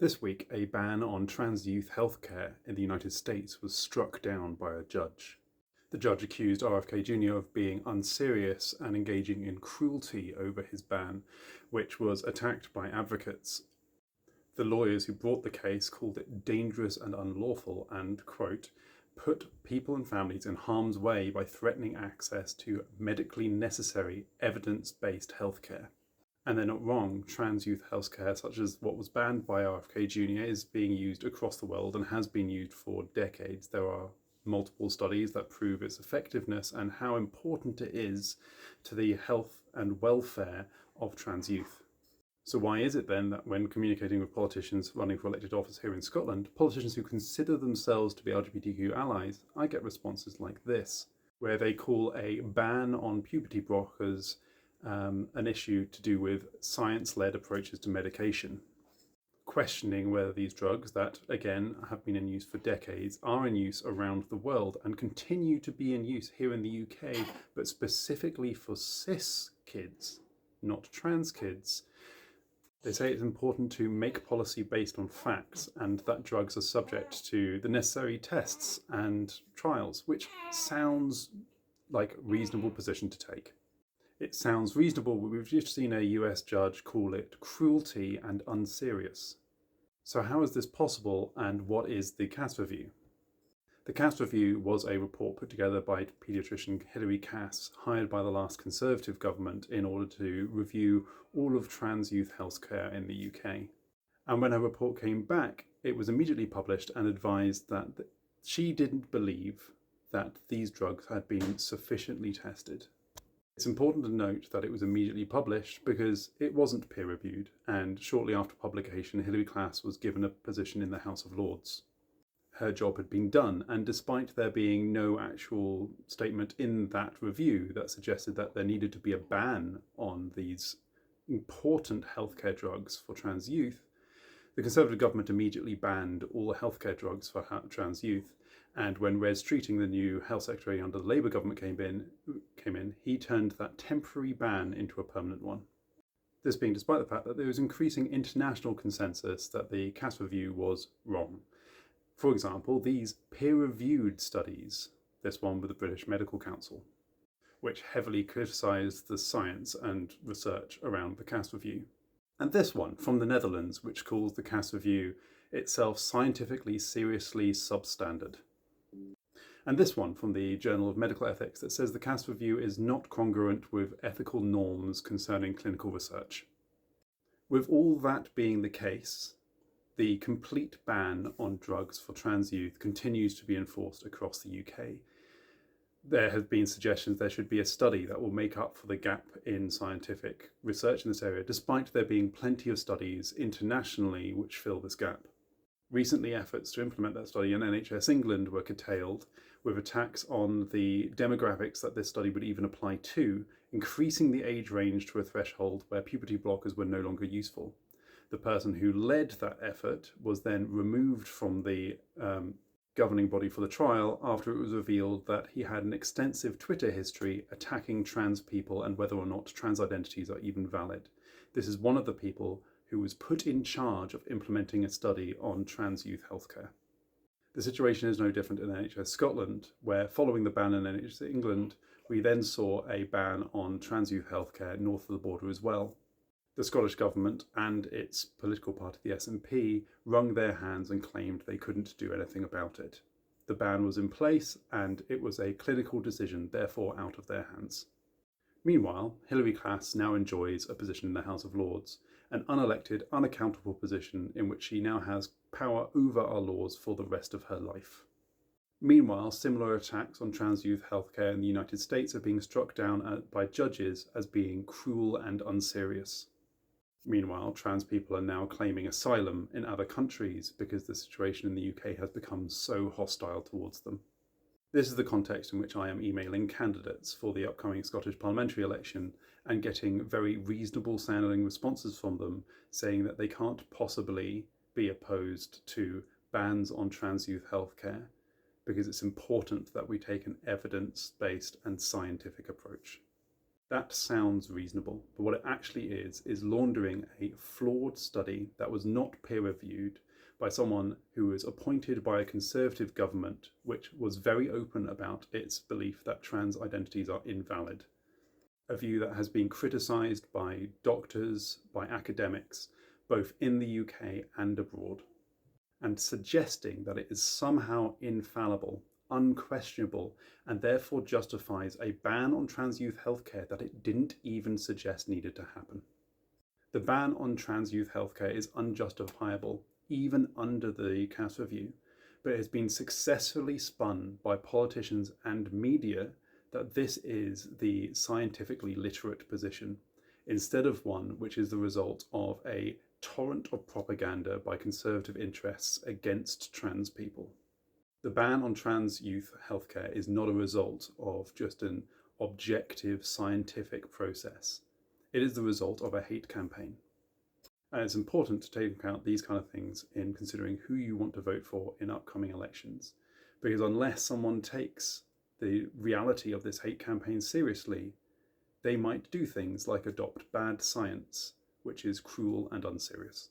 This week, a ban on trans youth healthcare in the United States was struck down by a judge. The judge accused RFK Jr. of being unserious and engaging in cruelty over his ban, which was attacked by advocates. The lawyers who brought the case called it dangerous and unlawful and, quote, put people and families in harm's way by threatening access to medically necessary, evidence-based healthcare. And they're not wrong. Trans youth healthcare, such as what was banned by RFK Jr., is being used across the world and has been used for decades. There are multiple studies that prove its effectiveness and how important it is to the health and welfare of trans youth. So why is it then that when communicating with politicians running for elected office here in Scotland, politicians who consider themselves to be LGBTQ allies, I get responses like this, where they call a ban on puberty blockers an issue to do with science-led approaches to medication, questioning whether these drugs that, again, have been in use for decades are in use around the world and continue to be in use here in the UK, but specifically for cis kids, not trans kids. They say it's important to make policy based on facts and that drugs are subject to the necessary tests and trials, which sounds like a reasonable position to take. It sounds reasonable, but we've just seen a US judge call it cruelty and unserious. So how is this possible, and what is the Cass Review? The Cass Review was a report put together by paediatrician Hilary Cass, hired by the last Conservative government in order to review all of trans youth healthcare in the UK. And when her report came back, it was immediately published and advised that she didn't believe that these drugs had been sufficiently tested. It's important to note that it was immediately published because it wasn't peer-reviewed, and shortly after publication, Hilary Cass was given a position in the House of Lords. Her job had been done, and despite there being no actual statement in that review that suggested that there needed to be a ban on these important healthcare drugs for trans youth, the Conservative government immediately banned all healthcare drugs for trans youth. And when Wes Streeting, the new health secretary under the Labour government, came in, he turned that temporary ban into a permanent one. This being despite the fact that there was increasing international consensus that the Cass Review was wrong. For example, these peer-reviewed studies, this one with the British Medical Council, which heavily criticised the science and research around the Cass Review. And this one from the Netherlands, which calls the Cass Review itself scientifically seriously substandard. And this one from the Journal of Medical Ethics that says the Cass Review is not congruent with ethical norms concerning clinical research. With all that being the case, the complete ban on drugs for trans youth continues to be enforced across the UK. There have been suggestions there should be a study that will make up for the gap in scientific research in this area, despite there being plenty of studies internationally which fill this gap. Recently, efforts to implement that study in NHS England were curtailed, with attacks on the demographics that this study would even apply to, increasing the age range to a threshold where puberty blockers were no longer useful. The person who led that effort was then removed from the governing body for the trial after it was revealed that he had an extensive Twitter history attacking trans people and whether or not trans identities are even valid. This is one of the people who was put in charge of implementing a study on trans youth healthcare. The situation is no different in NHS Scotland, where following the ban in NHS England, we then saw a ban on trans youth healthcare north of the border as well. The Scottish Government and its political party, the SNP, wrung their hands and claimed they couldn't do anything about it. The ban was in place and it was a clinical decision, therefore out of their hands. Meanwhile, Hilary Cass now enjoys a position in the House of Lords, an unelected, unaccountable position in which she now has power over our laws for the rest of her life. Meanwhile, similar attacks on trans youth healthcare in the United States are being struck down by judges as being cruel and unserious. Meanwhile, trans people are now claiming asylum in other countries because the situation in the UK has become so hostile towards them. This is the context in which I am emailing candidates for the upcoming Scottish parliamentary election and getting very reasonable sounding responses from them saying that they can't possibly be opposed to bans on trans youth healthcare because it's important that we take an evidence-based and scientific approach. That sounds reasonable, but what it actually is laundering a flawed study that was not peer-reviewed by someone who was appointed by a conservative government, which was very open about its belief that trans identities are invalid. A view that has been criticised by doctors, by academics, both in the UK and abroad, and suggesting that it is somehow infallible, unquestionable, and therefore justifies a ban on trans youth healthcare that it didn't even suggest needed to happen. The ban on trans youth healthcare is unjustifiable, even under the CAS review, but it has been successfully spun by politicians and media that this is the scientifically literate position, instead of one which is the result of a torrent of propaganda by conservative interests against trans people. The ban on trans youth healthcare is not a result of just an objective scientific process. It is the result of a hate campaign. And it's important to take account these kind of things in considering who you want to vote for in upcoming elections. Because unless someone takes the reality of this hate campaign seriously, they might do things like adopt bad science, which is cruel and unserious.